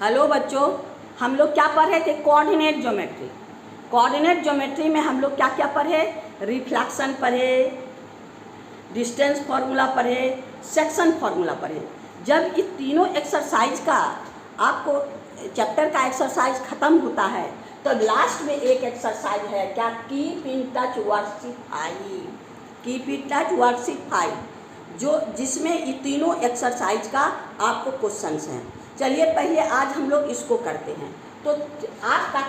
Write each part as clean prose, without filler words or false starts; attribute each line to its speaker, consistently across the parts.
Speaker 1: Hello बच्चों, हम लोग क्या पढ़ रहे थे? Coordinate geometry. कोऑर्डिनेट ज्योमेट्री में हम लोग क्या क्या पढ़े? रिफ्लेक्शन पढ़े, डिस्टेंस फार्मूला पढ़े, सेक्शन फार्मूला पढ़े। जब ये तीनों एक्सरसाइज का आपको चैप्टर का एक्सरसाइज खत्म होता है तो लास्ट में एक एक्सरसाइज है क्या? Keep in touch worksheet 5। Keep in touch worksheet 5 जो जिसमें ये तीनों एक्सरसाइज का आपको क्वेश्चंस हैं। चलिए पहले आज हम लोग इसको करते हैं। तो आपका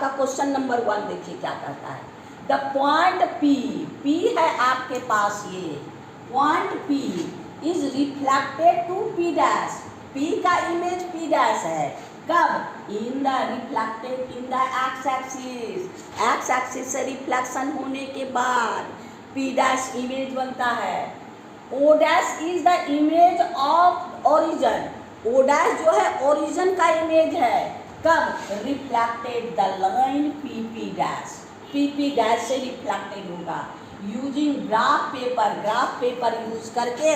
Speaker 1: क्वेश्चन नंबर 1 देखिए क्या कहता है। द पॉइंट P है आपके पास, ये point P is reflected to P dash. P का इमेज P डैश है। कब? In the reflected in the x axis. X axis से रिफ्लेक्शन होने के बाद P डैश इमेज बनता है। O dash is the image of origin. O dash जो है ओरिजिन का इमेज है। कब? Reflected the line PP dash. PP dash से रिफ्लेक्टेड होगा यूजिंग ग्राफ पेपर यूज करके।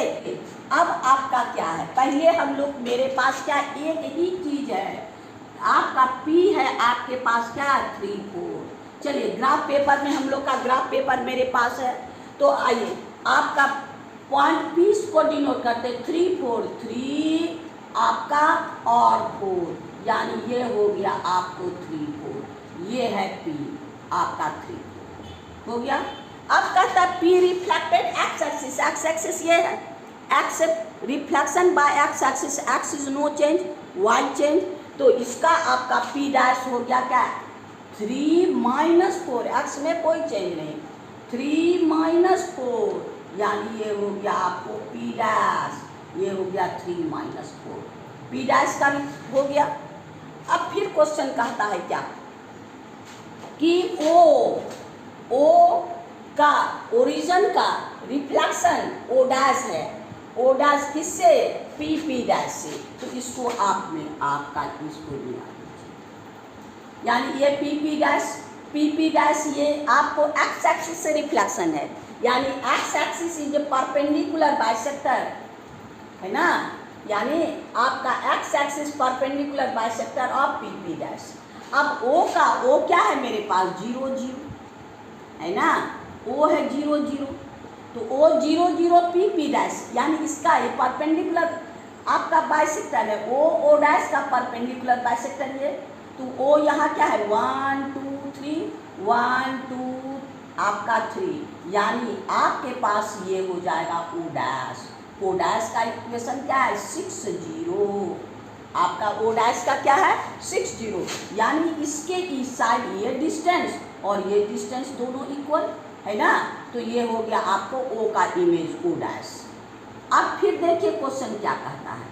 Speaker 1: अब आपका क्या है? पहले हम लोग मेरे पास क्या एक ही चीज है, आपका P है आपके पास क्या? 3 4। चलिए ग्राफ पेपर में हम लोग का ग्राफ पेपर मेरे पास है। तो आइए आपका पॉइंट P को डिनोट करते 3 4 3 आपका और 4, यानी ये हो गया आपको 3 4। ये है P आपका 3 4 हो गया। अब कहता है P reflected x axis. X axis ये है, x reflection by x axis. X is no change, y change. तो इसका आपका P डैश हो गया क्या? 3 - 4। एक्स में कोई चेंज नहीं, 3 - 4, यानी ये हो गया आपको P डैश। ये हो गया 3 - 4। P डैश का हो गया। अब फिर क्वेश्चन कहता है क्या कि O का ओरिजिन का रिफ्लेक्शन O डैश है। O डैश किससे? PP डैश से। तो इसको आपका इसको लिया, यानी ये PP डैश ये आपको एक्स एक्सिस से रिफ्लेक्शन है, यानी x axis is perpendicular bisector है ना, यानी आपका x axis perpendicular bisector of PP dash. अब O क्या है मेरे पास? 0 0 है ना, O है 0 0। तो O 0 0 PP डैश, यानी इसका ये परपेंडिकुलर आपका बाइसेक्टर है। O डैश का परपेंडिकुलर बाइसेक्टर ये। तो O यहाँ क्या है? 1 2 3 1 2 आपका 3, यानी आपके पास ये हो जाएगा O डैश। O डैश का इक्वेशन क्या है? 6 0। आपका O डैश का क्या है? 6 0, यानी इसके इस साइड ये डिस्टेंस और ये डिस्टेंस दोनों इक्वल है ना। तो ये हो गया आपको O का इमेज O डैश। अब फिर देखिए क्वेश्चन क्या कहता है।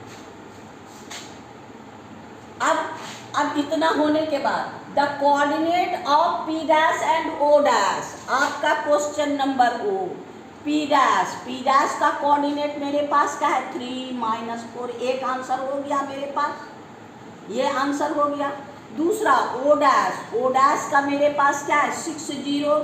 Speaker 1: अब इतना होने के बाद the coordinate of P dash and O dash. आपका question number O P dash का कोऑर्डिनेट मेरे पास क्या है? 3 - 4। एक आंसर हो गया मेरे पास, ये आंसर हो गया। दूसरा O डैश का मेरे पास क्या है? 6 0।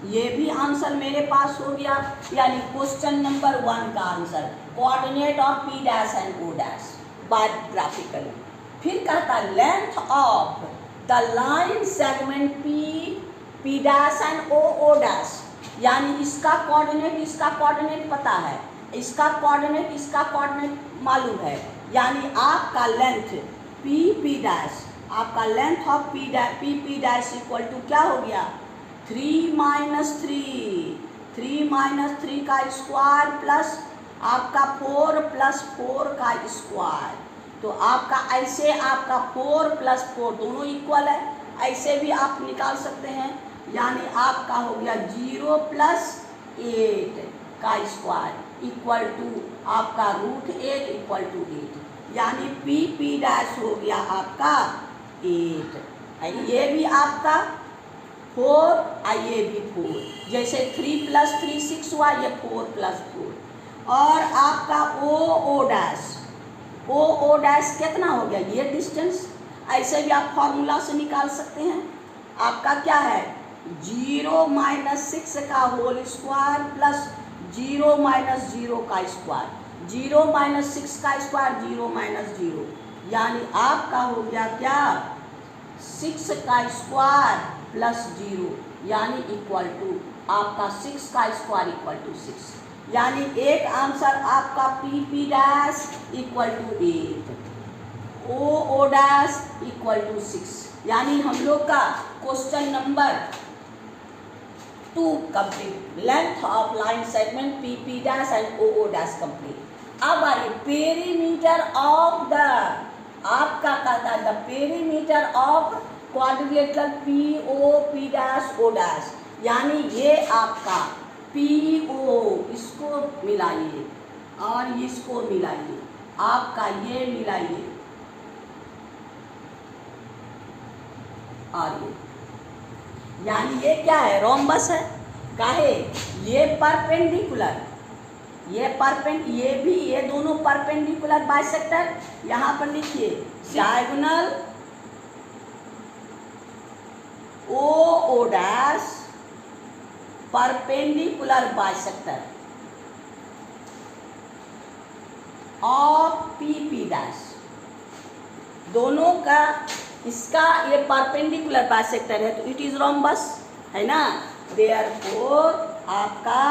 Speaker 1: ये भी आंसर मेरे पास हो गया, यानी क्वेश्चन नंबर 1 का answer coordinate of P dash and O dash by graphically. फिर कहता length of the line segment P dash and O dash, यानी इसका कोऑर्डिनेट पता है, इसका कोऑर्डिनेट मालूम है, यानी आपका लेंथ P डैश, आपका length of P dash equal to क्या हो गया? 3 - 3 का स्क्वायर प्लस आपका 4 + 4 का स्क्वायर। तो आपका ऐसे आपका 4 + 4 दोनों इक्वल है, ऐसे भी आप निकाल सकते हैं, यानी आपका हो गया 0 + 8 का स्क्वायर इक्वल टू आपका √8 इक्वल टू 8, यानी P डैश हो गया आपका 8। ये भी आपका 4, ये भी 4, जैसे 3 + 3 6 हुआ, ये 4 + 4। और आपका O डैश कितना हो गया? ये डिस्टेंस, ऐसे भी आप फॉर्मूला से निकाल सकते हैं। आपका क्या है? 0 - 6 का होल स्क्वायर प्लस 0 - 0 का स्क्वायर। 0 - 6 का स्क्वायर 0 - 0, यानी आपका हो गया क्या 6 का स्क्वायर प्लस 0 यानी इक्वल टू आपका 6 का स्क्वायर इक्वल टू 6, यानी एक आंसर आपका P P dash equal to 8, O dash equal to 6, यानी हम लोग का question number 2 complete. Length of line segment P P dash and O dash complete. अब आइए पेरीमीटर ऑफ द, आपका कहता है the perimeter of quadrilateral P O P dash O dash, यानी ये आपका पी ओ इसको मिलाइए और इसको मिलाइए, आपका ये मिलाइए और ये, यानी ये क्या है रोम्बस है, काहे ये परपेंडिकुलर, ये भी, ये दोनों परपेंडिकुलर बाइसेक्टर, यहाँ पर लिखिए diagonal O dash perpendicular bisector of P P dash, दोनों का इसका ये परपेंडिकुलर बाइसेक्टर है तो इट इज रोम्बस है ना। देयरफॉर आपका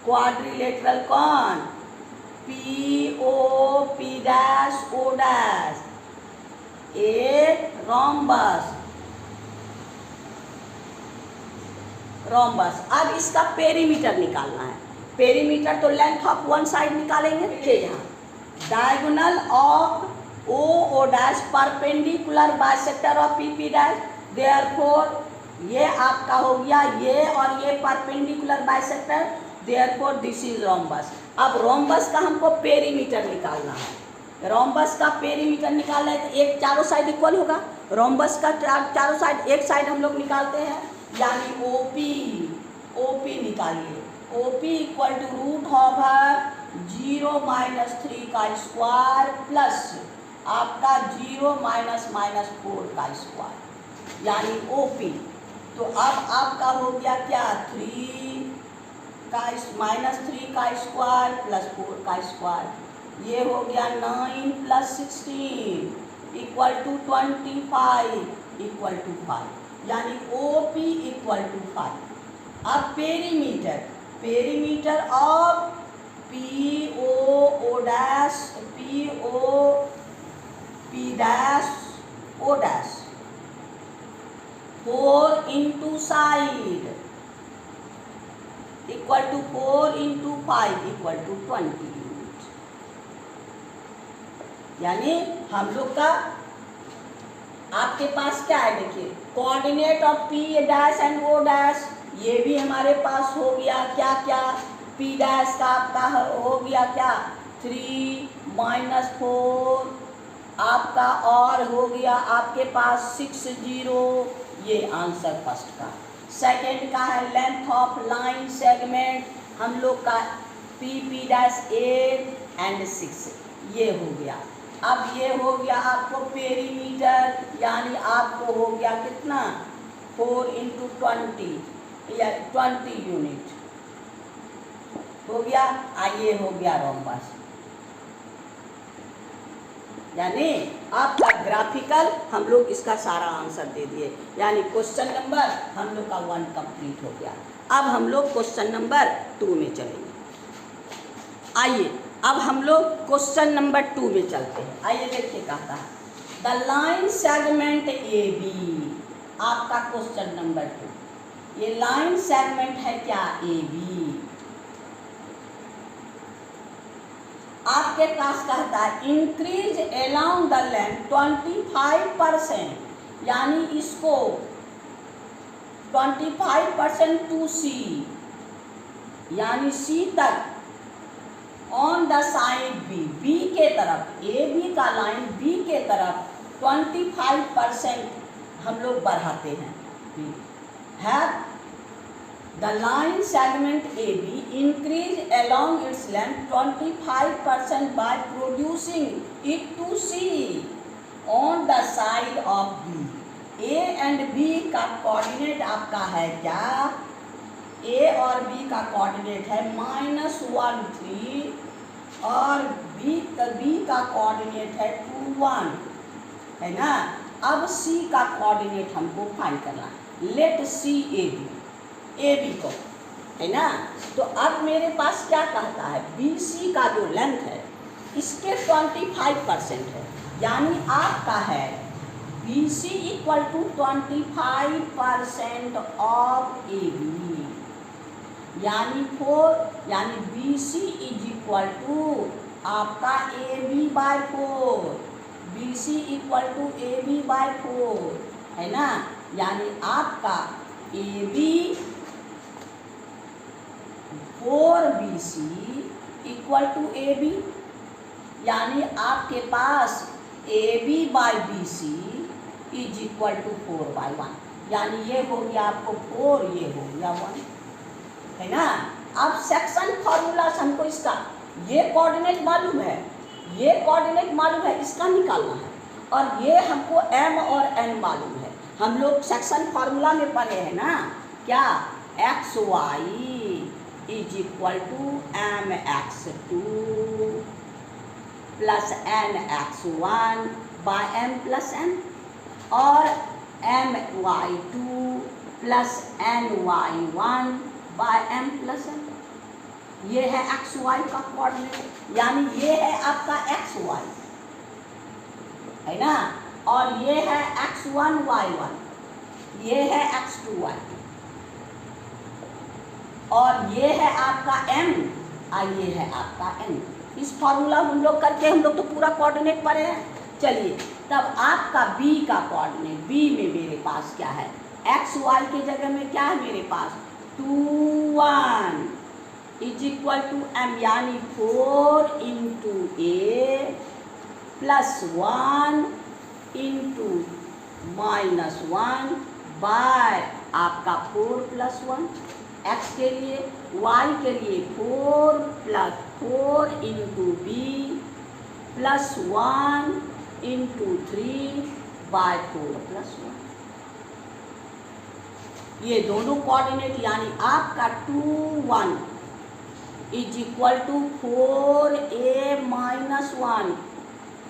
Speaker 1: क्वाड्रिलेटरल कौन P O P dash O dash a rhombus, rhombus. अब इसका पेरीमीटर निकालना है, पेरीमीटर तो लेंथ ऑफ वन साइड निकालेंगे, देखिए यहाँ diagonal of O dash perpendicular bisector of P P dash, therefore ये आपका हो गया ये और ये perpendicular bisector, therefore this is rhombus. अब रोम्बस का हमको पेरीमीटर निकालना है, रोम्बस का पेरीमीटर निकालना है तो एक चारों साइड इक्वल होगा, रोम्बस का चारों साइड, एक साइड हम लोग निकालते हैं यानी ओपी निकालिए, OP equal to root over 0 minus 3 का स्क्वायर प्लस आपका 0 माइनस 4 का स्क्वायर यानी ओपी। तो अब आपका हो गया क्या 3 का माइनस 3 का स्क्वायर प्लस 4 का स्क्वायर, ये हो गया 9 plus 16 equal to 25 equal to 5, यानी ओपी इक्वल टू 5। अब perimeter, perimeter of P O dash P O P dash O dash 4 into side equal to 4 into 5 equal to 20 unit, यानी हम लोग का आपके पास क्या है देखिए coordinate of P dash and O dash, ये भी हमारे पास हो गया क्या क्या पी डैश का आपका हो गया क्या 3 माइनस 4 आपका और हो गया आपके पास 60, ये आंसर फर्स्ट का। सेकंड का है लेंथ ऑफ लाइन सेगमेंट हम लोग का पी पी डैश 8 एंड 6, ये हो गया। अब ये हो गया आपको पेरीमीटर, यानी आपको हो गया कितना 4 इंटू 20 या 20 यूनिट हो गया, ये हो गया रोम्बस, यानी आपका ग्राफिकल हम लोग इसका सारा आंसर दे दिए, यानी क्वेश्चन नंबर हम लोग का 1 कंप्लीट हो गया। अब हम लोग क्वेश्चन नंबर 2 में चलेंगे। आइए अब हम लोग क्वेश्चन नंबर 2 में चलते हैं। आइए देखिए कहता है the line segment A B, आपका क्वेश्चन नंबर 2, ये लाइन सेगमेंट है क्या ए बी, आपके पास कहता है इंक्रीज अलोंग द लेंथ 25%, यानी इसको 25% टू सी, यानी सी तक ऑन द साइड बी के तरफ, ए बी का लाइन बी के तरफ 25% हम लोग बढ़ाते हैं। है the line segment A B increase along its length 25% by producing it to C on the side of B. A and B का कोऑर्डिनेट आपका है क्या, ए और बी का कोऑर्डिनेट है -1 3 और बी का कोऑर्डिनेट है 1 है ना। अब C का कोऑर्डिनेट हमको फाइंड करना है। लेट सी ए बी को, है ना। तो अब मेरे पास क्या कहता है, BC का जो लेंथ है इसके 25% है, यानी आपका है BC equal to 25% of AB, यानी BC इज इक्वल टू आपका AB/4, BC equal to AB/4 है ना। यानी आपका AB 4BC equal to AB, यानी आपके पास AB/BC इज इक्वल टू 4/1, यानी ये हो गया आपको 4, ये हो गया 1, है ना। अब सेक्शन फॉर्मूला हमको इसका ये कोऑर्डिनेट मालूम है, ये कोऑर्डिनेट मालूम है, इसका निकालना है। और ये हमको M और N मालूम है, हम लोग सेक्शन फार्मूला में पढ़े हैं ना, क्या XY is equal to MX2 plus NX1 by M plus N, और MY2 plus NY1 by M plus N। ये है XY का कोऑर्डिनेट, यानी ये है आपका XY, है ना। और ये है X1 Y1, ये है X2 Y2, और ये है आपका M और ये है आपका N। इस फॉर्मूला हम लोग करके हम लोग तो पूरा कोऑर्डिनेट पढ़े हैं। चलिए तब आपका B का कोऑर्डिनेट, B में मेरे पास क्या है, XY के जगह में क्या है मेरे पास 2 1 इज इक्वल टू M, यानी 4 इंटू A प्लस 1 इंटू -1 बाय आपका 4 प्लस 1, x के लिए, y के लिए 4 plus 4 into B plus 1 into 3 by 4 plus 1। ये दोनों कोऑर्डिनेट, यानी आपका 2 1 is equal to 4A minus 1,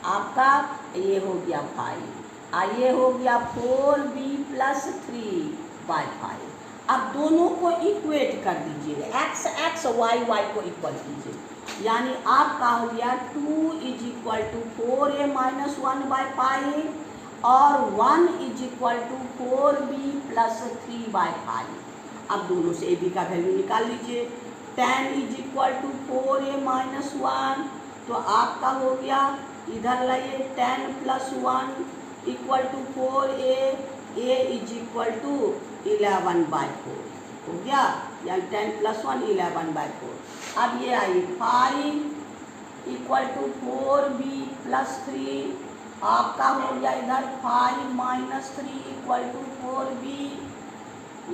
Speaker 1: आपका ये हो गया 5, और ये हो गया 4B प्लस 3/5। अब दोनों को इक्वेट कर दीजिए, x x y y को इक्वल कीजिए, यानी आपका हो गया 2 is equal to 4A minus 1/5 और 1 is equal to 4B plus 3/5। अब दोनों से AB का वैल्यू निकाल लीजिए। 10 is equal to 4A minus 1, तो आपका हो गया इधर लाइए 10 plus 1 equal to 4A, A is equal to 11/4 हो गया, यानी 10 प्लस 1 11/4। अब ये आई 5 इक्वल टू 4B प्लस 3, आपका हो गया इधर 5 माइनस 3 इक्वल टू 4B,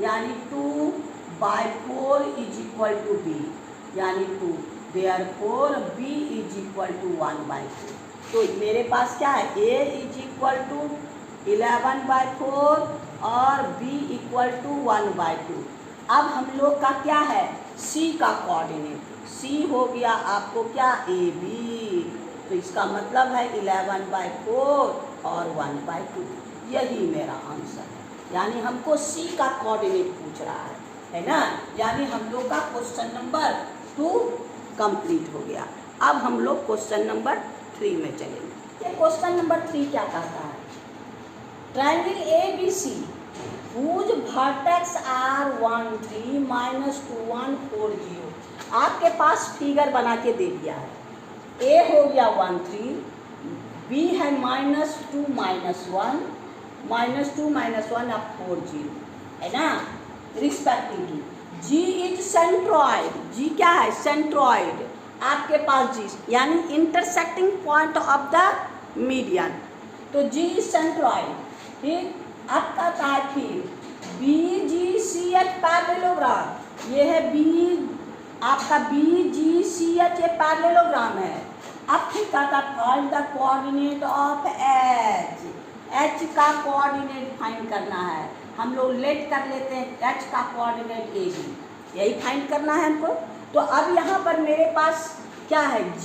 Speaker 1: यानी 2/4 इज इक्वल टू B, यानी 2, therefore B is equal to 1/4। तो मेरे पास क्या है, A इज इक्वल टू 11/4 और B इक्वल टू 1/2। अब हम लोग का क्या है, C का कोऑर्डिनेट, C हो गया आपको क्या AB, तो इसका मतलब है 11/4 और 1/2, यही मेरा आंसर है। यानी हमको C का कोऑर्डिनेट पूछ रहा है ना। यानी हम लोग का क्वेश्चन नंबर 2 कंप्लीट हो गया। अब हम लोग क्वेश्चन नंबर 3 में चलेंगे। क्वेश्चन नंबर 3 क्या कहता है, triangle ABC whose vertex are 1 3 minus 2 1 4 0। आपके पास फिगर बना के दे दिया है, A हो गया 1 3, B है -2 -1, -2 -1 अब 4 0, है ना, respectively. G is centroid, G क्या है, सेंट्रॉइड, आपके पास G यानी intersecting point of the median, तो G इज सेंट्रॉइड। ठीक, अब कहता है फिर BGCH पैरेललोग्राम, ये है B, आपका BGCH ये पैरेललोग्राम है। अब फिर कहता find the coordinate of H, H का कोऑर्डिनेट फाइंड करना है। हम लोग लेट कर लेते हैं H का कोऑर्डिनेट AB, यही फाइंड करना है हमको। तो अब यहाँ पर मेरे पास क्या है, G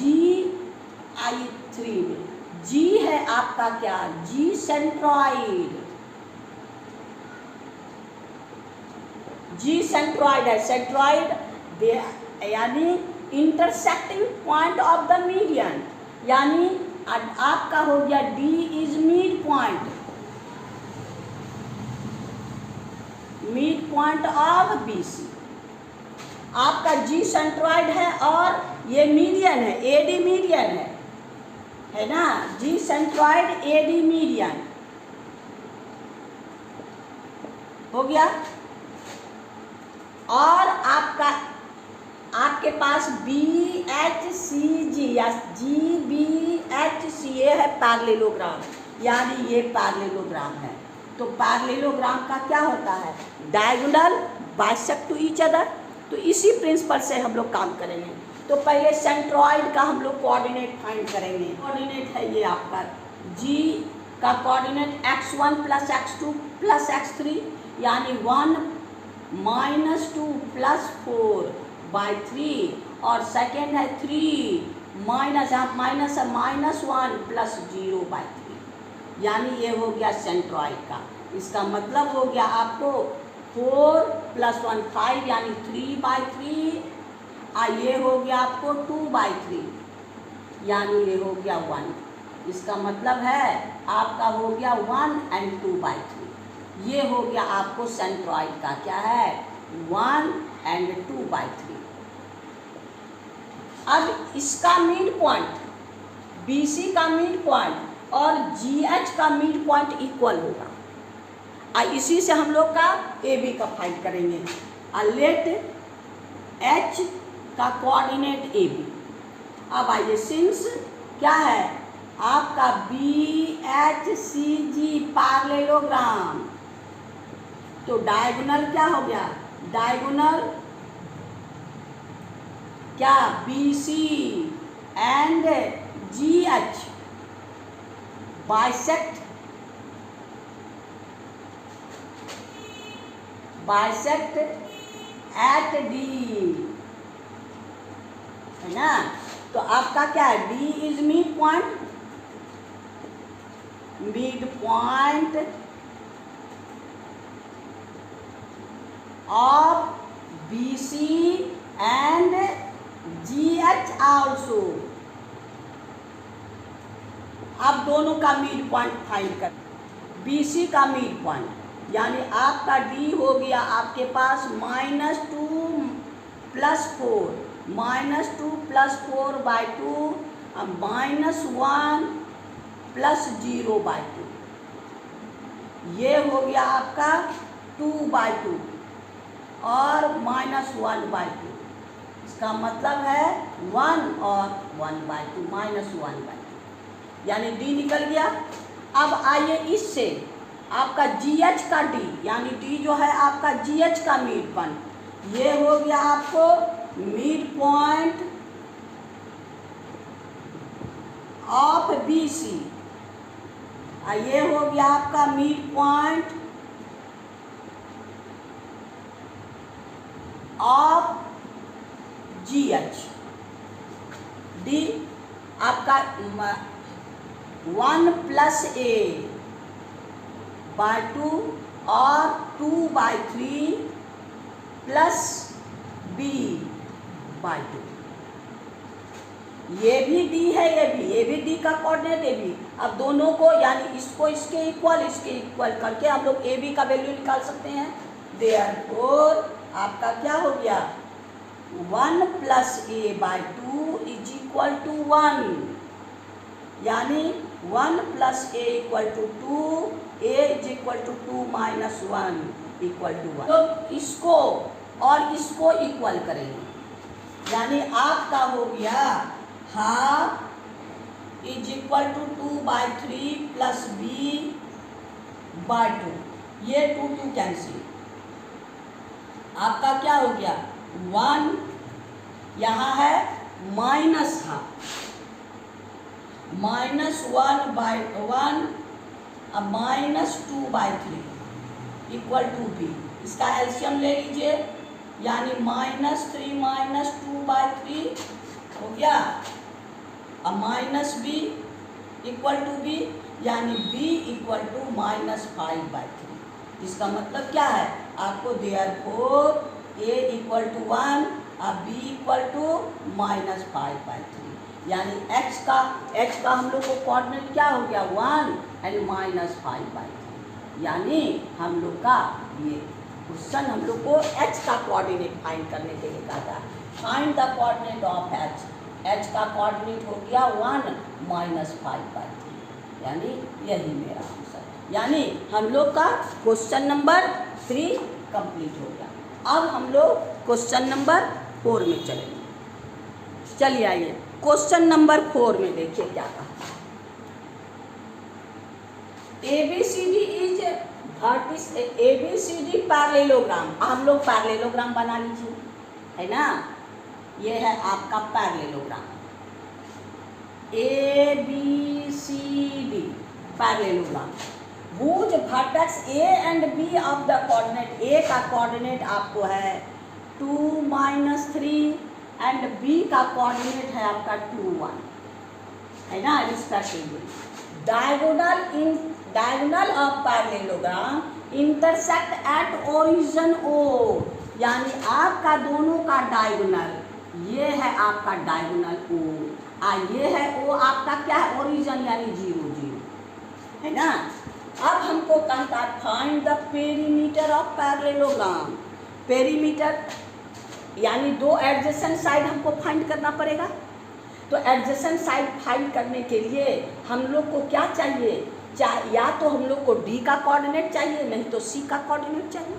Speaker 1: I 3 में जी है आपका क्या, जी सेंट्रॉइड, जी सेंट्रॉइड है। सेंट्रॉइड यानी intersecting point of the median, यानी आपका हो गया D is mid point, mid point of BC. आपका जी सेंट्रॉइड है और ये मीडियन है, एडी मीडियन है ना, जी सेंट्रॉइड एडी मीडियन हो गया। और आपके पास बी एच सी जी या जी बी एच सी, ये है पैरेललोग्राम, यानी ये पैरेललोग्राम है। तो पैरेललोग्राम का क्या होता है, diagonal bisect to each other. तो इसी प्रिंसिपल से हम लोग काम करेंगे। तो पहले सेंट्रॉइड का हम लोग कोऑर्डिनेट फाइंड करेंगे। कोऑर्डिनेट है ये आपका जी का coordinate x1 plus x2 plus x3, यानी 1 माइनस 2 प्लस 4 बाई 3, और सेकेंड है 3 माइनस, यहाँ माइनस है -1 प्लस 0 बाई 3, यानी ये हो गया सेंट्रॉइड का। इसका मतलब हो गया आपको 4 प्लस 1 5, यानी 3 बाई 3, और ये हो गया आपको 2 बाई 3, यानी ये हो गया 1। इसका मतलब है आपका हो गया 1 एंड 2 बाई 3, ये हो गया आपको सेंट्रॉइड का क्या है, 1 एंड 2 बाई 3। अब इसका मिड पॉइंट, BC का मिड पॉइंट और GH का मिड पॉइंट इक्वल होगा, और इसी से हम लोग का AB का फाइंड करेंगे। लेट H का कोऑर्डिनेट AB। अब आइए, सिंस क्या है आपका BHCG पैरेललोग्राम, तो डायगोनल क्या हो गया, डायगोनल क्या BC and GH bisect at D, है ना। तो आपका क्या है, D is mid point, of BC and GH also। अब दोनों का मिड पॉइंट फाइंड कर, BC का मिड पॉइंट, यानी आपका D हो गया आपके पास -2 plus 4, -2 plus 4 by 2, -1 plus 0 by 2, ये हो गया आपका 2 बाई 2 और -1 बाई 2। इसका मतलब है 1 और 1 बाई 2, -1 बाई 2, यानी D निकल गया। अब आइए इससे आपका GH का D, यानी D जो है आपका GH का मिड पॉइंट, ये हो गया आपको मिड पॉइंट ऑफ BC, ये हो गया आपका mid point of GH। D आपका 1 प्लस A बाई 2 और 2 बाई 3 प्लस B बाई 2, ये भी D है, ये भी D का कोऑर्डिनेट AB। अब दोनों को, यानी इसको इसके इक्वल करके हम लोग AB का वैल्यू निकाल सकते हैं। देयरफॉर आपका क्या हो गया, 1 plus A by 2 is equal to 1, यानी 1 plus A equal to 2, A is equal to 2 minus 1 equal to 1। तो इसको और इसको इक्वल करेंगे, यानी आपका हो गया half is equal to 2 by 3 plus B by 2, ये 2 कैंसिल, आपका क्या हो गया 1, यहाँ है माइनस हाफ, -1 बाई 1 अब -2 बाई 3 इक्वल टू B। इसका एलसीएम ले लीजिए, यानी -3 -2 बाई 3 हो गया, अब -B इक्वल टू बी, यानी b इक्वल टू -5/3। इसका मतलब क्या है आपको, देयरफॉर a इक्वल टू 1 और b इक्वल टू -5/3, यानी x का हम लोग को कोऑर्डिनेट क्या हो गया 1 एंड -5/3, यानी हम लोग का ये क्वेश्चन हम लोग को h का कोऑर्डिनेट फाइंड करने के लिए कहा था। Find the coordinate of h का कोऑर्डिनेट हो गया 1 -5/3, यानी यही मेरा आंसर, यानी हम लोग का क्वेश्चन नंबर 3 कंप्लीट हो गया। अब हम लोग क्वेश्चन नंबर 4 में चलेंगे। चलिए आइए क्वेश्चन नंबर 4 में देखिए क्या कहा। ABCD is ABCD parallelogram. हम लोग पैरेललोग्राम बना लीजिए, है ना। ये है आपका parallelogram ABCD parallelogram. whose vertex A and B of the coordinate, A का कोऑर्डिनेट आपको है 2 -3 एंड B का कोऑर्डिनेट है आपका 2 1, है ना, respectively. Diagonal of parallelogram intersect at origin O, यानी आपका दोनों का डायगोनल, ये है आपका डायगोनल O, ये है O आपका क्या है ओरिजिन, यानी 0 0, है ना। अब हमको कहता है find the perimeter of parallelogram. Perimeter यानी दो एडजेसेंट साइड हमको फाइंड करना पड़ेगा। तो एडजेसेंट साइड फाइंड करने के लिए हम लोग को क्या चाहिए, या तो हम लोग को D का कोऑर्डिनेट चाहिए, नहीं तो C का कोऑर्डिनेट चाहिए,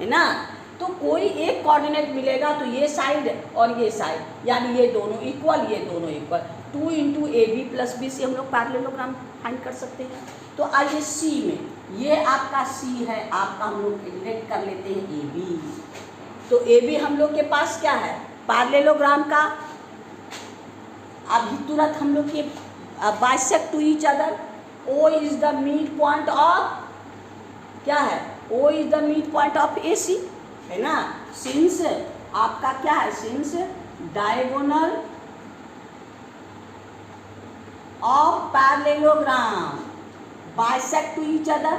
Speaker 1: है ना। तो कोई एक कोऑर्डिनेट मिलेगा तो ये साइड और ये साइड, यानी ये दोनों इक्वल, ये दोनों इक्वल, 2 × AB + B से हम लोग पैरेललोग्राम फाइंड कर सकते हैं। तो आइए C में, ये आपका C है, आपका हम लोग एलिमिनेट कर लेते हैं AB। तो AB हम लोग के पास क्या है पैरेललोग्राम का, अभी तुरंत हम लोग के bisect to each other. O is the mid point of, क्या है, O is the mid point of AC, है ना। सिंस आपका क्या है, since diagonal of parallelogram bisect to each other,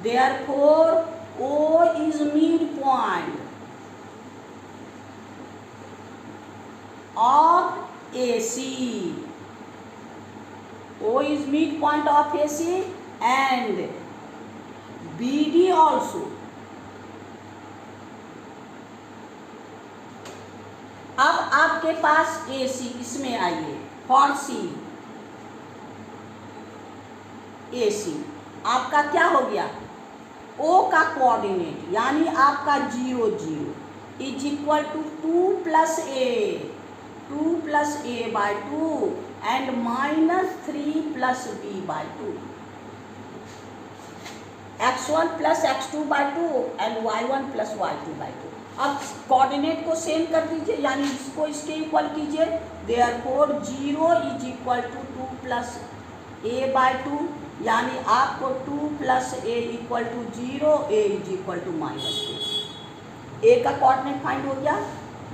Speaker 1: therefore O is midpoint of AC. O is midpoint of AC and BD also. अब आपके पास AC, इसमें आइए for C AC आपका क्या हो गया, O का कोऑर्डिनेट यानी आपका 0 0 is equal to 2 + A, 2 + A/2 and -3 + B/2, x1 + x2/2 and y1 + y2/2। अब कोऑर्डिनेट को सेम कर दीजिए, यानी इसको इसके इक्वल कीजिए। Therefore 0 is equal to 2 + A/2, यानी आपको 2 + A equal to 0, A is equal to -2। A का कोऑर्डिनेट फाइंड हो गया,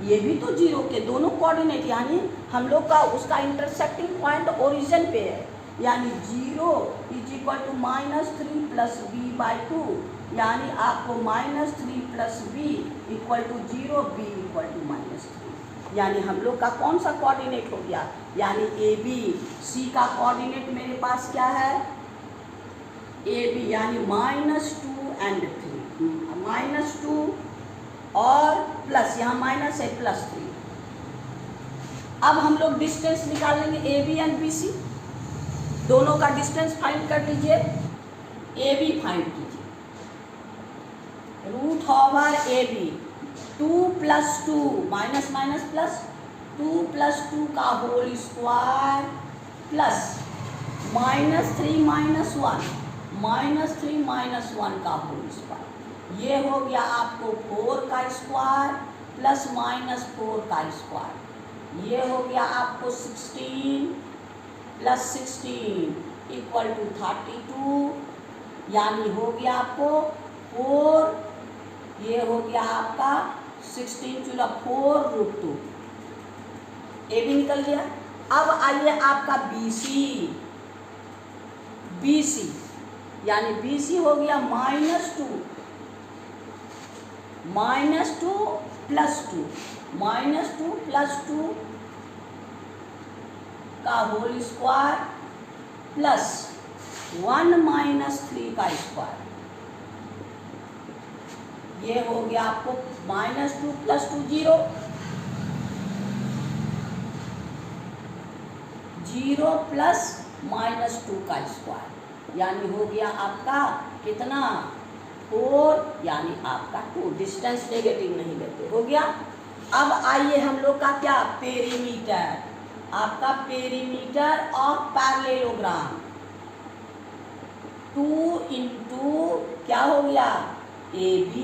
Speaker 1: ये भी तो 0 के दोनों कोऑर्डिनेट, यानी हम लोग का उसका इंटरसेक्टिंग पॉइंट ओरिजिन पे है, यानी 0 इज इक्वल टू -3 + B/2, यानी आपको -3 + B equal to 0, B equal to -3, यानी हम लोग का कौन सा कोऑर्डिनेट हो गया, यानी AB। C का कोऑर्डिनेट मेरे पास क्या है AB, यानी -2 एंड 3, -2 और प्लस, यहाँ माइनस है +3। अब हम लोग डिस्टेंस निकाल लेंगे AB एंड BC, दोनों का डिस्टेंस फाइंड कर लीजिए। AB फाइंड कीजिए, √AB 2 + 2 माइनस माइनस प्लस 2 + 2 का होल स्क्वायर प्लस -3 - 1 -3 - 1 का होल स्क्वायर, ये हो गया आपको 4 का स्क्वायर प्लस -4 का स्क्वायर, ये हो गया आपको 16 + 16 इक्वल टू 32, यानी हो गया आपको 4, ये हो गया आपका 16 चूरा 4√2, ए भी निकल गया। अब आइए आपका BC यानी BC हो गया -2 + 2 का होल स्क्वायर प्लस 1 - 3 का स्क्वायर। ये हो गया आपको -2 + 2 0 प्लस -2 का स्क्वायर, यानी हो गया आपका कितना 4, यानी आपका 2। डिस्टेंस नेगेटिव नहीं लेते, हो गया। अब आइए हम लोग का क्या पेरीमीटर, आपका पेरीमीटर और पैरेललोग्राम 2 × क्या हो गया AB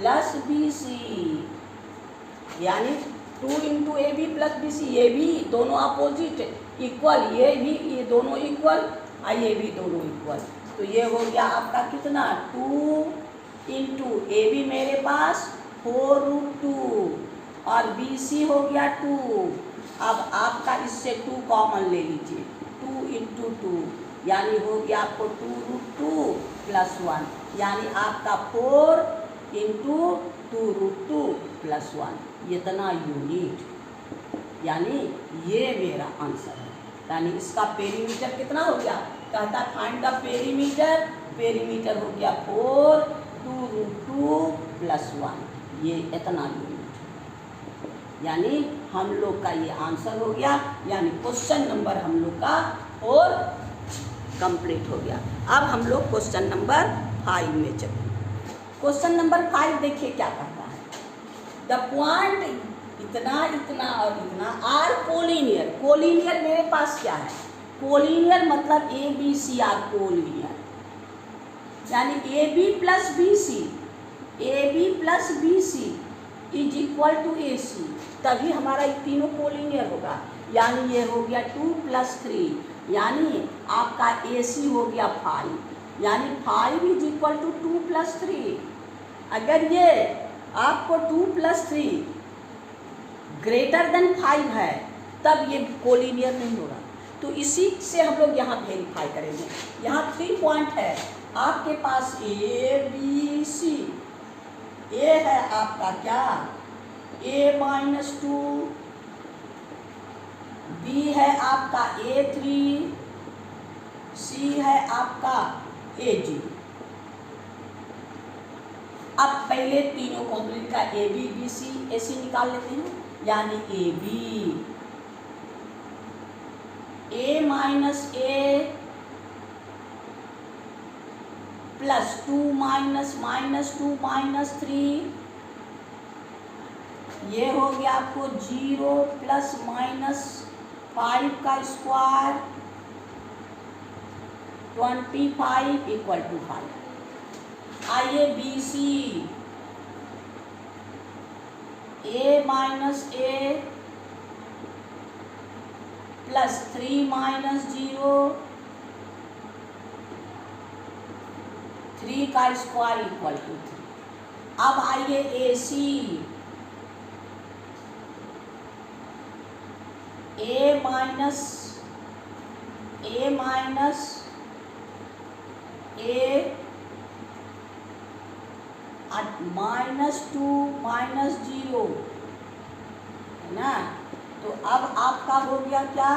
Speaker 1: + BC, यानी 2 × AB + BC। ये भी दोनों अपोजिट इक्वल, ये भी ये दोनों इक्वल और ये भी दोनों इक्वल। तो ये हो गया आपका कितना 2 × AB मेरे पास 4√2 और BC हो गया 2। अब आपका इससे 2 कॉमन ले लीजिए, 2 × 2 यानी हो गया आपको 2√2 + 1, यानी आपका 4 × 2√2 + 1 इतना यूनिट, यानी ये मेरा आंसर है। यानी इसका पेरीमीटर कितना हो गया, कहता फाइंड द पेरीमीटर, पेरीमीटर हो गया 4 2√2 + 1, ये इतना यूनिट, यानी हम लोग का ये आंसर हो गया। यानी क्वेश्चन नंबर हम लोग का 4 कंप्लीट हो गया। अब हम लोग क्वेश्चन नंबर 5 में चलें। क्वेश्चन नंबर 5 देखिए क्या कहता है, द पॉइंट इतना इतना और इतना आर कोलिनियर। कोलिनियर मेरे पास क्या है, कोलिनियर मतलब ABC आर कोलिनियर, यानी AB + BC = AC, तभी हमारा ये तीनों कोलिनियर होगा। यानी ये हो गया 2 + 3, यानी आपका AC हो गया 5, यानी 5 = 2 + 3। अगर ये आपको 2 + 3 > 5 है तब ये कोलिनियर नहीं होगा। तो इसी से हम लोग यहाँ वेरीफाई करेंगे। यहाँ 3 पॉइंट है आपके पास, ABC, A है आपका क्या A-2, B है आपका A3, C है आपका A0। अब पहले तीनों कॉम्प्लीट का AB BC AC निकाल लेते हैं, यानी AB A - A + 2 - -2 - 3, ये हो गया आपको 0 + -5 का स्क्वायर 25 = 5। आइए BC A - A + 3 - 0 3 का स्क्वायर = 3। अब आइए AC A - A -2 - 0 है ना। तो अब आपका हो गया क्या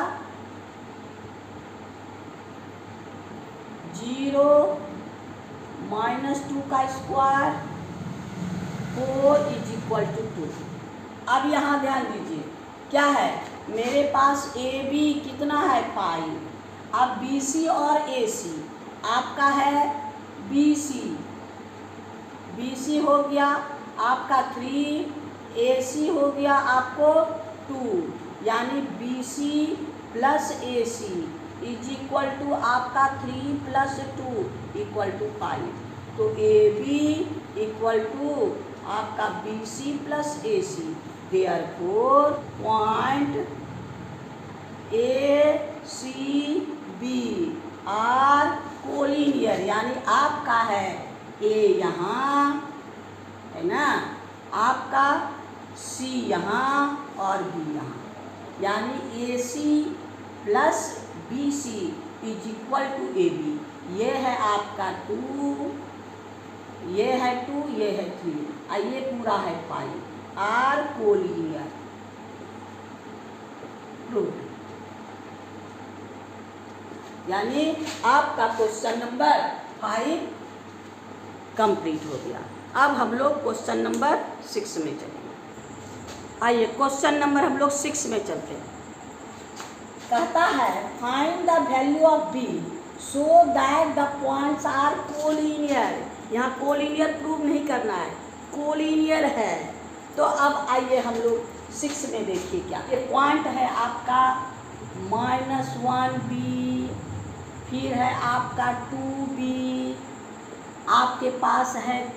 Speaker 1: 0 - 2 का स्क्वायर 4 = 2। अब यहाँ ध्यान दीजिए क्या है, मेरे पास AB कितना है 5, अब BC और AC आपका है BC हो गया आपका 3, AC हो गया आपको 2, यानी BC + AC = आपका 3 + 2 = 5। तो AB = आपका BC + AC, therefore point ACB are collinear, यानी आपका है A यहाँ है ना, आपका सी यहाँ और बी यहाँ, यानी A C plus B C is equal to A B. ये है आपका 2, ये है 2, ये है 3 और ये पूरा है 5 आर कोलिनियर प्रूफ। यानी आपका क्वेश्चन नंबर 5 कंप्लीट हो गया। अब हम लोग क्वेश्चन नंबर 6 में चलेंगे। आइए क्वेश्चन नंबर हम लोग 6 में चलते हैं। कहता है find the value of B so that the points are collinear. यहाँ कोलिनियर प्रूव नहीं करना है, कोलिनियर है। तो अब आइए हम लोग 6 में देखिए क्या। ये पॉइंट है आपका -1b, फिर है आपका 2b, आपके पास है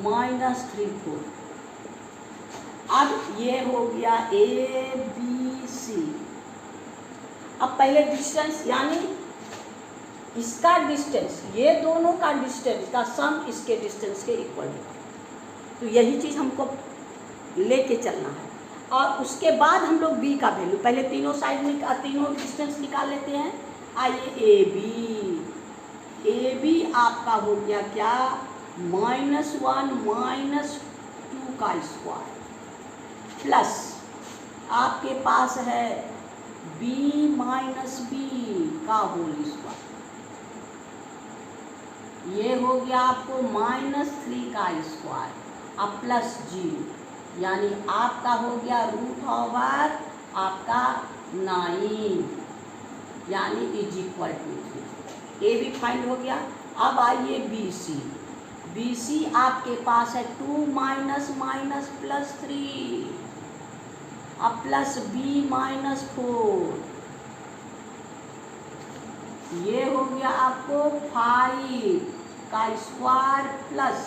Speaker 1: -3 4। अब ये हो गया ए बी सी। अब पहले डिस्टेंस, यानी इसका डिस्टेंस, ये दोनों का डिस्टेंस का सम इसके डिस्टेंस के इक्वल है। तो यही चीज़ हमको लेके चलना है। और उसके बाद हम लोग बी का वैल्यू, पहले तीनों साइड में तीनों डिस्टेंस निकाल लेते हैं। आइए ए बी आपका हो गया क्या, -1 -2 का स्क्वायर प्लस आपके पास है b - b का होल स्क्वायर। ये हो गया आपको -3 का स्क्वायर अब प्लस g, यानी आपका हो गया √ओवर आपका 9, यानी इज इक्वल टू 3। ए भी फाइंड हो गया। अब आइए बी सी आपके पास है 2 - +3 अब प्लस b -4। ये हो गया आपको 5 का स्क्वायर प्लस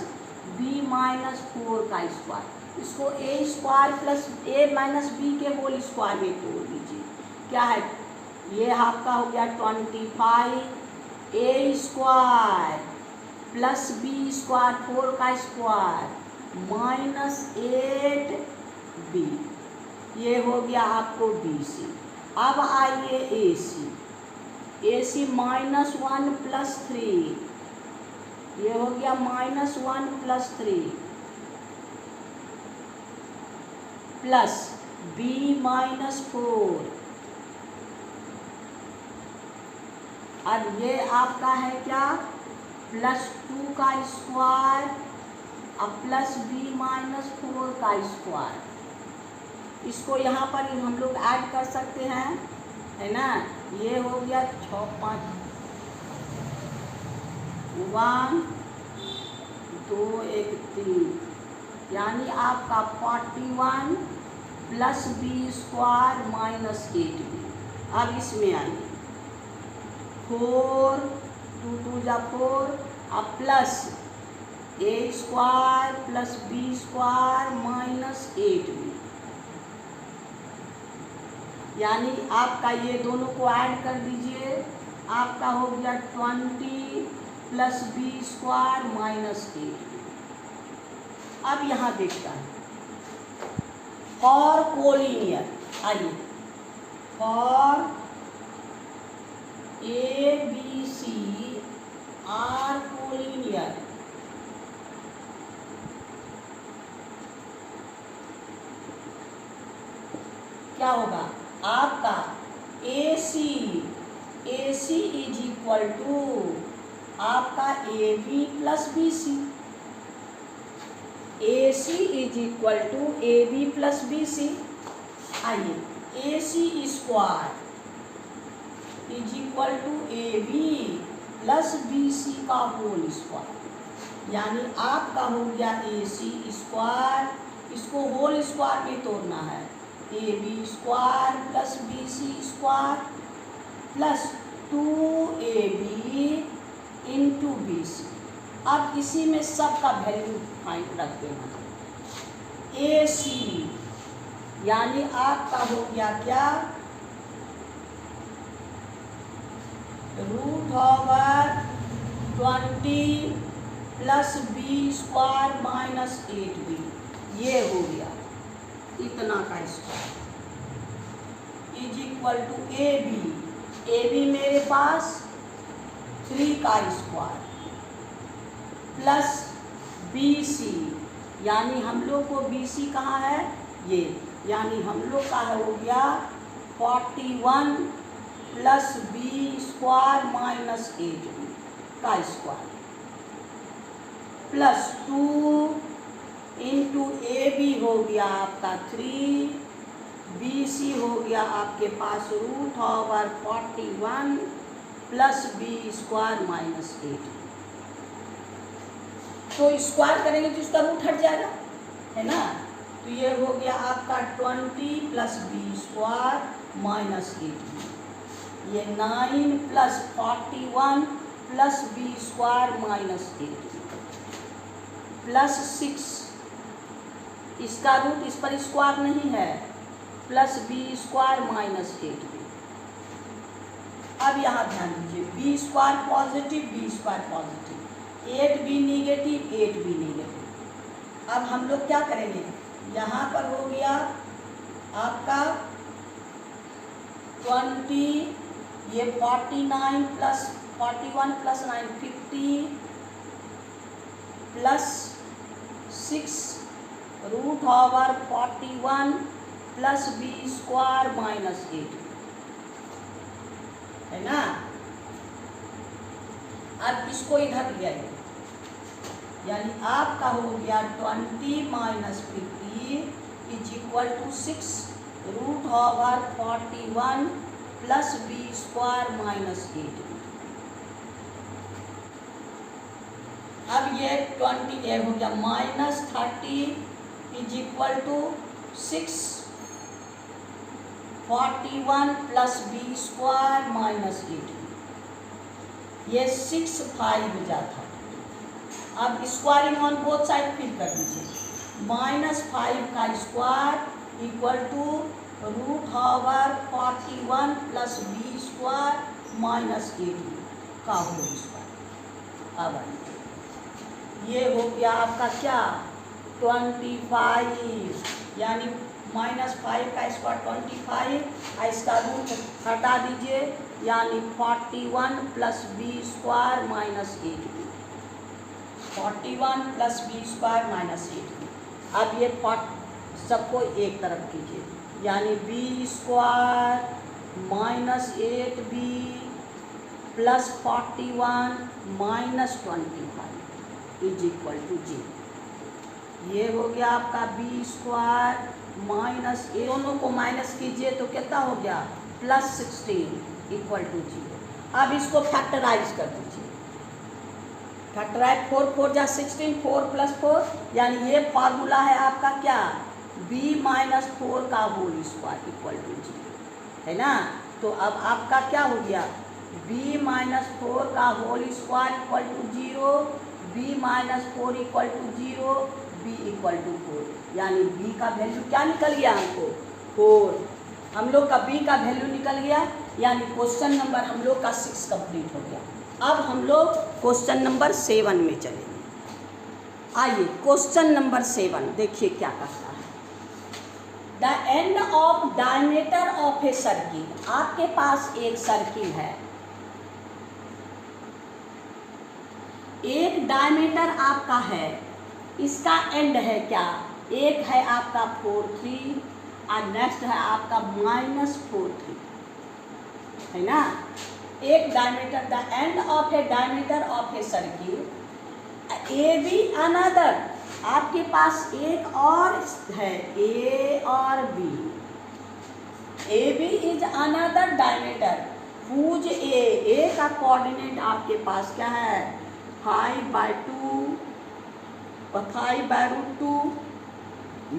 Speaker 1: b -4 का स्क्वायर। इसको a square plus a - b के होल स्क्वायर में तोड़ दीजिए। क्या है, ये आपका हो गया 25 a square plus b square 4 का स्क्वायर -8 b। ये हो गया आपको बी सी। अब आइए ए सी -1 +3, ये हो गया -1 +3 प्लस b -4। अब ये आपका है क्या, +2 का स्क्वायर अब प्लस b -4 का स्क्वायर। इसको यहाँ पर हम लोग ऐड कर सकते हैं, है ना। ये हो गया 6 5 1 2 1 3, यानी आपका 41 प्लस b स्क्वायर -8b। अब इसमें आइए 4 2 2 जा 4 अब plus a square plus b square -8b, यानी आपका ये दोनों को ऐड कर दीजिए। आपका हो गया 20 प्लस b स्क्वायर -8। अब यहाँ देखता है फॉर कोलिनियर। आइए for A B C are collinear, क्या होगा आपका A C is equal to आपका A B plus B C. A C is equal to A B plus B C. आइए A C square is equal to A B plus B C का whole square, यानी आपका हो गया A C square, इसको whole square में तोड़ना है, A B square plus B C square plus 2ab into B C. अब इसी में सब का वैल्यू फाइंड रख देना। ए सी यानी आपका हो गया क्या, √20 प्लस बी स्क्वायर -8b, ये हो गया इतना का square is equal to A B मेरे पास 3 का स्क्वायर प्लस बी सी, यानी हम लोग को बी सी कहाँ है ये, यानी हम लोग का हो गया 41 प्लस बी स्क्वायर माइनस 8 का square plus 2 into A B हो गया आपका 3, बी सी हो गया आपके पास root over 41 plus B square minus 8। तो स्क्वायर करेंगे तो इसका रूट हट जाएगा, है ना। तो ये हो गया आपका 20 प्लस बी स्क्वायर माइनस 8, ये 9 plus 41 plus B square minus 8 plus 6, इसका रूट इस पर स्क्वायर नहीं है, प्लस बी स्क्वायर माइनस 8। अब यहाँ ध्यान दीजिए, B square positive, B square positive, 8 B negative, 8 B negative. अब हम लोग क्या करेंगे, यहाँ पर हो गया आपका 20, ये 49 plus 41 plus 9 50 plus 6 root over 41 plus B square minus 8, है ना। अब इसको इधर ले आइए, यानी आपका हो गया 20 minus 50 is equal to 6 root over 41 plus B square minus 8। अब ये 20 हो गया minus 30 is equal to 6 41 plus B square minus 8, ये 6 5 जाता। अब स्क्वायरिंग ऑन बोथ साइड फिर कर दीजिए, माइनस 5 का square equal to root over 41 plus B square minus 8 का होल स्क्वायर। अब ये हो गया आपका क्या 25, यानी माइनस 5 का स्क्वायर 25, इसका रूट हटा दीजिए, यानी 41 plus B square minus 8, 41 plus B square minus 8। अब ये सबको एक तरफ कीजिए, यानी B square minus 8b plus 41 minus 25 is equal to 0। ये हो गया आपका बी स्क्वायर माइनस, दोनों को माइनस कीजिए तो कितना हो गया प्लस 16 इक्वल टू 0। अब इसको फैक्टराइज कर दीजिए, फैक्टराइज 4 4 जा 16, 4 प्लस 4, यानी ये फार्मूला है आपका क्या b माइनस 4 का होल स्क्वायर इक्वल टू 0, है ना। तो अब आपका क्या हो गया b माइनस 4 का whole square equal to 0, b minus 4 equal to 0, b equal to 4, यानी b का वैल्यू क्या निकल गया हमको 4। हम लोग का b का वैल्यू निकल गया, यानी क्वेश्चन नंबर हम लोग का 6 कंप्लीट हो गया। अब हम लोग क्वेश्चन नंबर 7 में चलेंगे। आइए क्वेश्चन नंबर 7 देखिए क्या कहता है। The end of diameter of a circle, आपके पास एक सर्किल है, एक डायमीटर आपका है, इसका एंड है क्या, एक है आपका 4 3 और नेक्स्ट है आपका -4 3, है ना। एक diameter, the end of a diameter of a circle A B another, आपके पास एक और है ए और B, A B is another diameter whose A का कोऑर्डिनेट आपके पास क्या है 5/2 और 5/2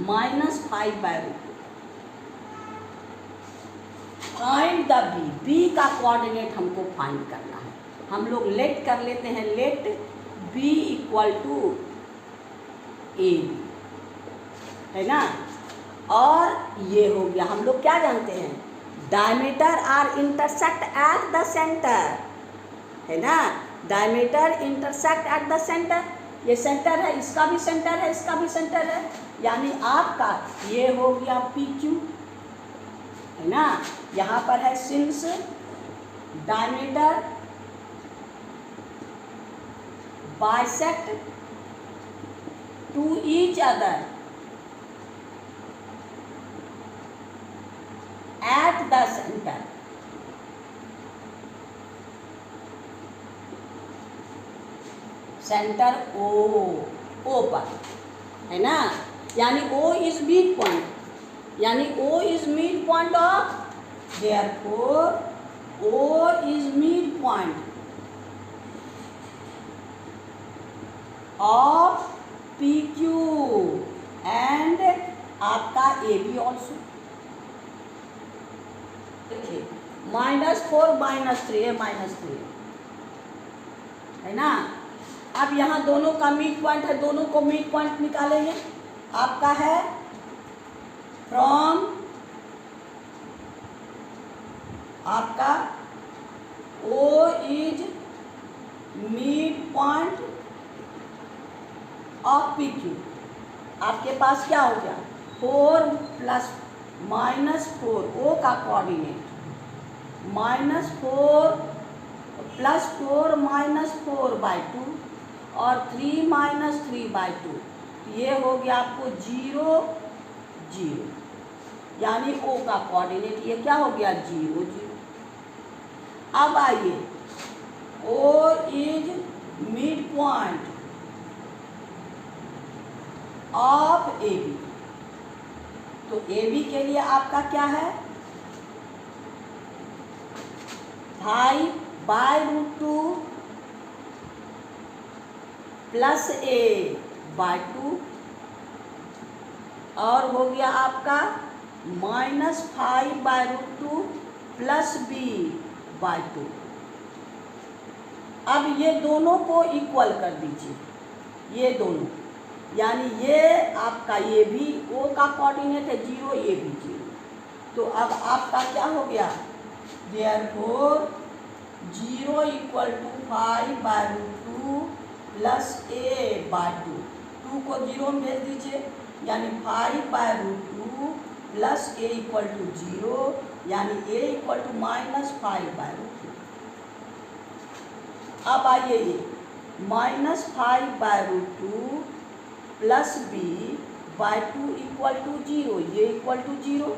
Speaker 1: minus 5/2। Find the B, B का कोऑर्डिनेट हमको फाइंड करना है। हम लोग लेट कर लेते हैं, let B equal to A B, है ना। और ये हो गया, हम लोग क्या जानते हैं diameter are intersect at the centre, है ना। Diameter intersect at the centre, ये सेंटर है, इसका भी सेंटर है, इसका भी सेंटर है, यानी आपका ये हो गया पी क्यू, है ना। यहाँ पर है since diameter bisect to each other at the centre, centre O पर, है ना। यानी ओ इज मिड पॉइंट, यानी O is mid point of, therefore O is mid point of P Q and आपका ए बी ऑल्सो। देखिए -4 -3 है, -3 है ना। अब यहाँ दोनों का मिड पॉइंट है, दोनों को मिड पॉइंट निकालेंगे। आपका है फ्रॉम आपका O is mid point of P Q. आपके पास क्या हो गया 4 + -4 ओ का कोऑर्डिनेट, -4 + 4 -4/2 और 3 - 3/2, ये हो गया आपको 0 0, यानी ओ का कोऑर्डिनेट ये क्या हो गया 0 0। अब आइए O is mid point of A B, तो ए बी के लिए आपका क्या है 5/√2 + a/2 और हो गया आपका -5/√2 + b/2। अब ये दोनों को इक्वल कर दीजिए, ये दोनों, यानी ये आपका ये भी ओ का कोऑर्डिनेट है 0, ये भी 0, तो अब आपका क्या हो गया देयरफॉर 0 = 5/√2 + a/2, 2 को 0 में भेज दीजिए, यानी 5/√2 + a = 0, यानी a = -5/√2। अब आइए ये -5/√2 + b/2 = 0, ये = 0,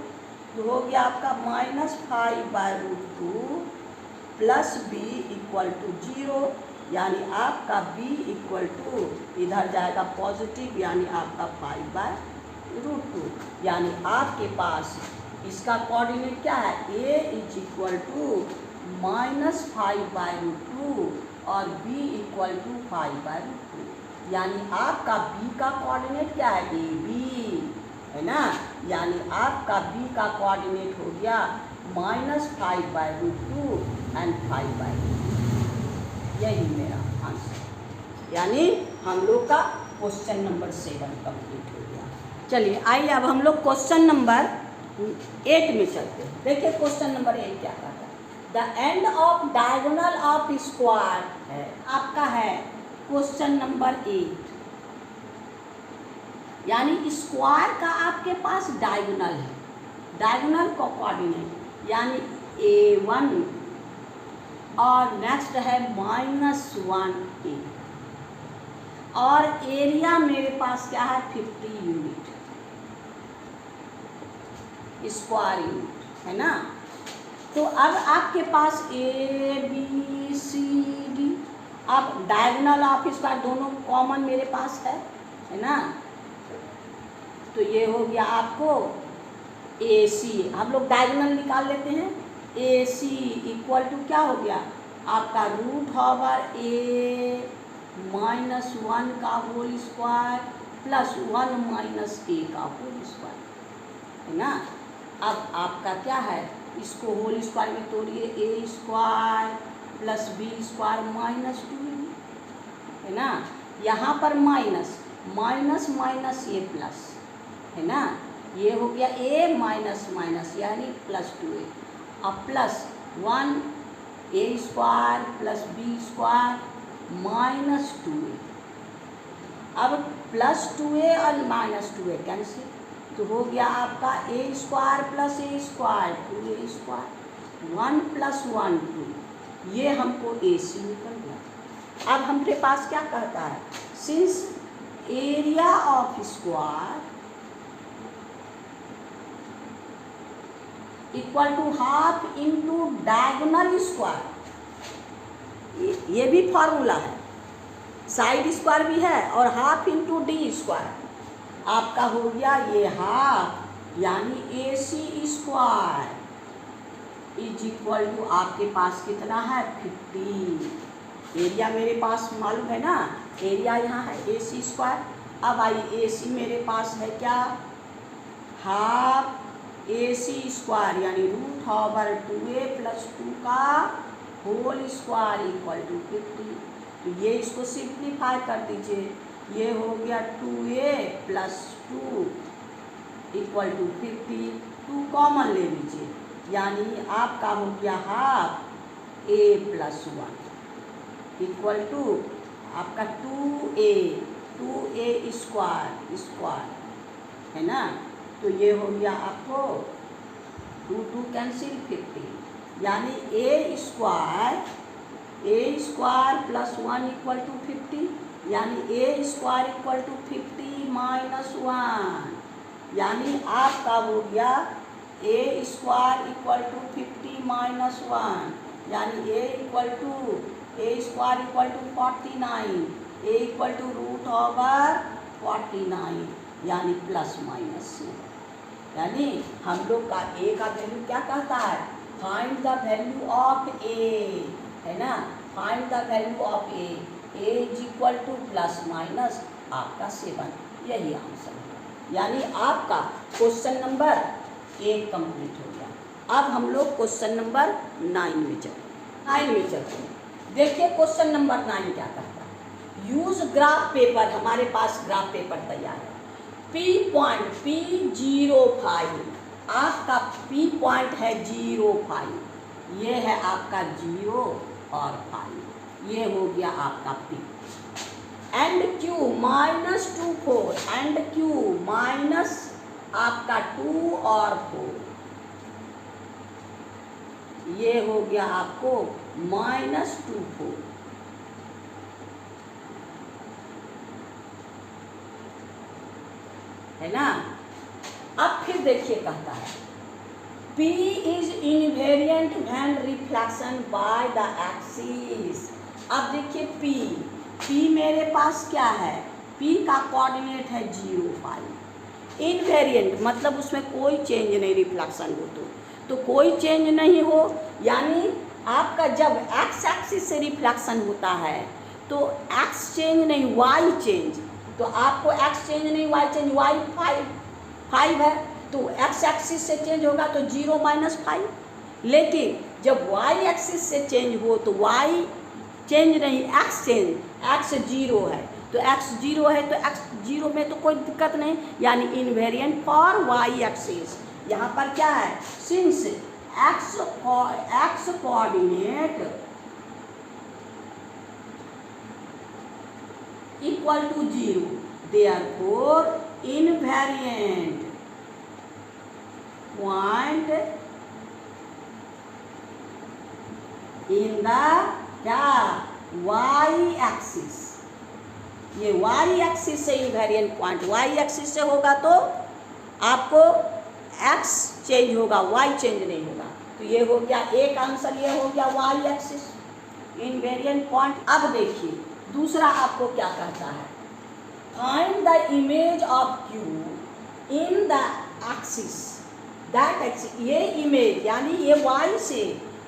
Speaker 1: तो हो गया आपका -5/√2 + b = 0, यानी आपका b = इधर जाएगा पॉजिटिव, यानी आपका 5/√2, यानी आपके पास इसका कोऑर्डिनेट क्या है a = -5/√2 और b = 5/√2, यानी आपका b का कोऑर्डिनेट क्या है ए बी, है ना। यानी आपका b का कोऑर्डिनेट हो गया -5/√2 एंड 5/2, यही मेरा आंसर। यानी हम लोग का क्वेश्चन नंबर 7 कंप्लीट हो गया। चलिए आइए अब हम लोग क्वेश्चन नंबर 8 में चलते हैं। देखिए क्वेश्चन नंबर 8 क्या कहता है, the end of diagonal of square है आपका, है क्वेश्चन नंबर 8, यानी स्क्वायर का आपके पास डायगोनल है, डायगोनल का कोऑर्डिनेट यानी a1 और नेक्स्ट है -1a, और एरिया मेरे पास क्या है 50 यूनिट स्क्वायर यूनिट, है ना। तो अब आपके पास ए बी सी डी, अब डायगोनल ऑफ स्क्वायर दोनों कॉमन मेरे पास है ना। तो ये हो गया आपको ए सी, हम लोग डायगोनल निकाल लेते हैं, ए सी = क्या हो गया आपका √a -1 का होल स्क्वायर + 1 - a का होल स्क्वायर, है ना। अब आपका क्या है, इसको होल स्क्वायर में तोड़िए, a² + b² -2, है ना। यहाँ पर माइनस ये प्लस, है ना, ये हो गया a माइनस यानी +2a, अब +1 a² + b² -2a, अब +2a और -2a कैंसिल, तो हो गया आपका a² + a², 2a², 1 + 1 2, ये हमको AC निकल गया। अब हमारे पास क्या कहता है, since area of square equal to half into diagonal square, ये भी फॉर्मूला है, साइड स्क्वायर भी है और हाफ इंटू d², आपका हो गया ये हाफ यानी AC² इज इक्वल टू आपके पास कितना है 50। एरिया मेरे पास मालूम है ना, एरिया यहाँ है AC²। अब आइए AC मेरे पास है क्या, हाफ AC² यानी √2a + 2 का होल स्क्वायर इक्वल टू 50। तो ये इसको सिंप्लीफाई कर दीजिए, ये हो गया 2a + 2 इक्वल टू 50, 2 कॉमन ले लीजिए यानी आपका हो गया हाफ a + 1 इक्वल टू आपका 2a स्क्वायर है ना, तो ये हो गया आपको 2 कैंसिल 50 यानी a² + 1 इक्वल टू 50 यानी a² इक्वल टू 50 - 1 यानी आपका हो गया a² इक्वल टू 50 - 1 यानी a² equal to 49, a equal to √49 यानी ±, यानी हम लोग का a का वैल्यू क्या कहता है, find the value of a, है ना, find the value of a is equal to ± आपका 7, यही आंसर है। यानी आपका क्वेश्चन नंबर 1 कंप्लीट हो गया। अब हम लोग क्वेश्चन नंबर 9 में चलते हैं। देखिए क्वेश्चन नंबर 9 क्या कहता है, यूज ग्राफ पेपर, हमारे पास ग्राफ पेपर तैयार है। P05, आपका P पॉइंट है 0,5, ये है आपका 0 और 5, ये हो गया आपका P। And Q -2 4, and Q minus आपका 2 और 4, ये हो गया आपको -2 4, है ना। अब फिर देखिए कहता है P is invariant when reflection by the axis. अब देखिए P मेरे पास क्या है, P का कोऑर्डिनेट है 0 5, इनवेरिएंट मतलब उसमें कोई चेंज नहीं, रिफ्लेक्शन हो तो कोई चेंज नहीं हो, यानी आपका जब एक्स एक्सिस से रिफ्लेक्शन होता है तो एक्स चेंज नहीं वाई चेंज, तो आपको एक्स चेंज नहीं वाई चेंज, वाई 5 है तो एक्स एक्सिस से चेंज होगा तो 0 - 5, लेकिन जब वाई एक्सिस से चेंज हो तो वाई चेंज नहीं एक्स चेंज, एक्स 0 है तो एक्स 0 है तो एक्स 0 में तो कोई दिक्कत नहीं, यानी इनवेरिएंट फॉर वाई एक्सिस। यहाँ पर क्या है, since X coordinate equal to 0, therefore invariant point in the क्या वाई एक्सिस, ये वाई एक्सिस से इनवेरिएंट पॉइंट वाई एक्सिस से होगा तो आपको एक्स चेंज होगा, वाई चेंज नहीं होगा, तो ये हो गया एक आंसर, ये हो गया वाई एक्सिस इनवेरिएंट पॉइंट। अब देखिए दूसरा आपको क्या कहता है, find the image of Q in the axis that axis, ये इमेज यानी ये वाई से,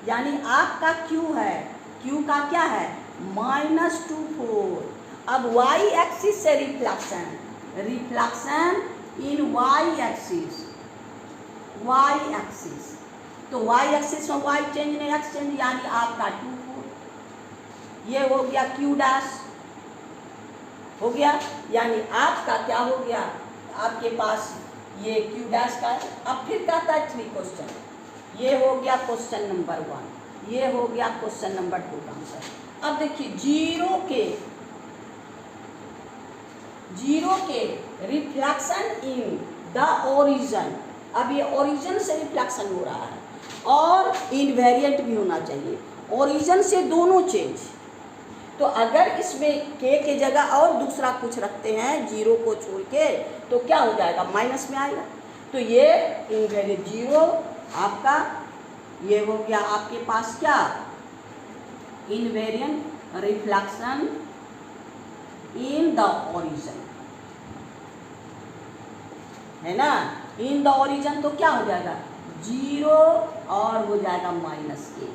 Speaker 1: यानी आपका Q है, Q का क्या है -2 4, अब वाई एक्सिस से रिफ्लेक्शन इन वाई एक्सिस, तो वाई एक्सिस में वाई चेंज नहीं एक्स चेंज, यानी आपका 2 4, ये हो गया Q डैश हो गया, यानी आपका क्या हो गया, आपके पास ये Q डैश का। अब फिर कहता है 3 क्वेश्चन, ये हो गया क्वेश्चन नंबर 1, ये हो गया क्वेश्चन नंबर 2 का आंसर। अब देखिए 0 के जीरो के रिफ्लेक्शन इन द ओरिजिन, अब ये ओरिजिन से रिफ्लेक्शन हो रहा है और इनवेरिएंट भी होना चाहिए, ओरिजिन से दोनों चेंज। तो अगर इसमें के जगह और दूसरा कुछ रखते हैं जीरो को छोड़ के तो क्या हो जाएगा, माइनस में आएगा। तो ये इनवेरिएंट जीरो आपका ये हो गया आपके पास क्या, invariant reflection in the origin, है ना। इन द ओरिजिन तो क्या हो जाएगा, जीरो और हो जाएगा माइनस के।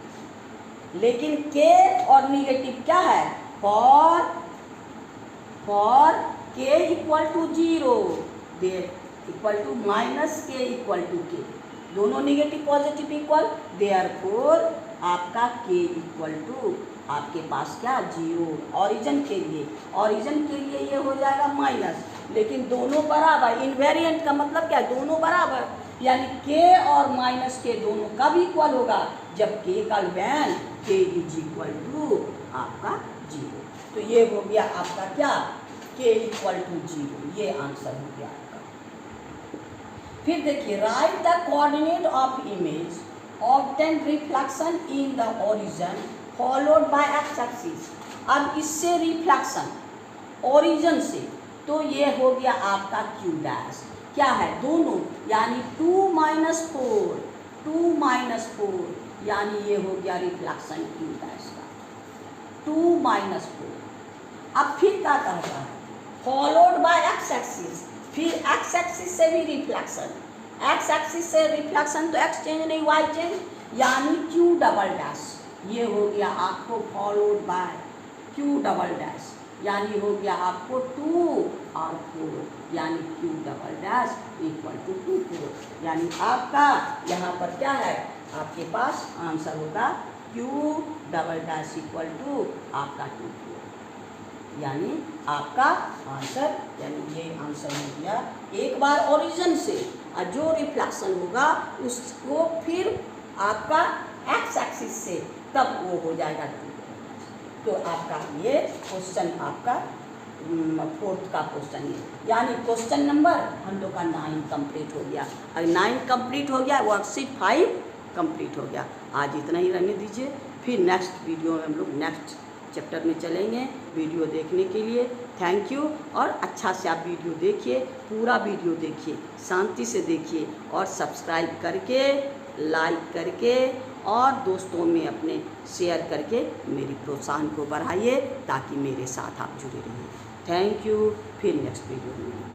Speaker 1: लेकिन के और निगेटिव क्या है, for K equal to zero there equal to minus K equal to K, दोनों निगेटिव पॉजिटिव इक्वल, देयरफॉर आपका के इक्वल टू आपके पास क्या, जीरो। ओरिजिन के लिए ये हो जाएगा माइनस, लेकिन दोनों बराबर, इनवेरिएंट का मतलब क्या है, दोनों बराबर, यानी के और माइनस के दोनों कब इक्वल होगा, जब के का वैन के इज इक्वल टू आपका जीरो। तो ये हो गया आपका क्या, के इक्वल टू जीरो, ये आंसर हो गया आपका। फिर देखिए, right the coordinate of image obtain reflection in the origin followed by x axis. अब इससे रिफ्लेक्शन ओरिजिन से, तो ये हो गया आपका क्यू डैश, क्या है दोनों, यानी 2 - 4, 2 - 4, यानी ये हो गया रिफ्लेक्शन क्यू डैश का, 2 - 4। अब फिर क्या कहता है, फॉलोड बाय एक्स एक्सिस, फिर एक्स एक्सिस से भी रिफ्लेक्शन, एक्स एक्सिस से रिफ्लेक्शन तो एक्स चेंज नहीं वाई चेंज, यानी क्यू डबल डैश, ये हो गया आपको followed by Q double dash, यानी हो गया आपको 2 और 4, यानी Q double dash equal to 2 4, यानी आपका यहाँ पर क्या है, आपके पास आंसर होगा Q double dash equal to आपका 2 4, यानी आपका आंसर, यानी ये आंसर हो गया। एक बार ओरिजिन से जो रिफ्लेक्शन होगा उसको फिर आपका एक्स एक्सिस से, तब वो हो जाएगा 2। तो आपका ये क्वेश्चन आपका 4th का क्वेश्चन है, यानी क्वेश्चन नंबर हम लोग का 9 कंप्लीट हो गया। अगर 9 कंप्लीट हो गया, वर्कशीट 5 कंप्लीट हो गया। आज इतना ही रहने दीजिए, फिर नेक्स्ट वीडियो में हम लोग नेक्स्ट चैप्टर में चलेंगे। वीडियो देखने के लिए थैंक यू, और अच्छा से आप वीडियो देखिए, पूरा वीडियो देखिए, शांति से देखिए, और सब्सक्राइब करके, लाइक करके और दोस्तों में अपने शेयर करके मेरी प्रोत्साहन को बढ़ाइए, ताकि मेरे साथ आप जुड़े रहिए। थैंक यू, फिर नेक्स्ट वीडियो में।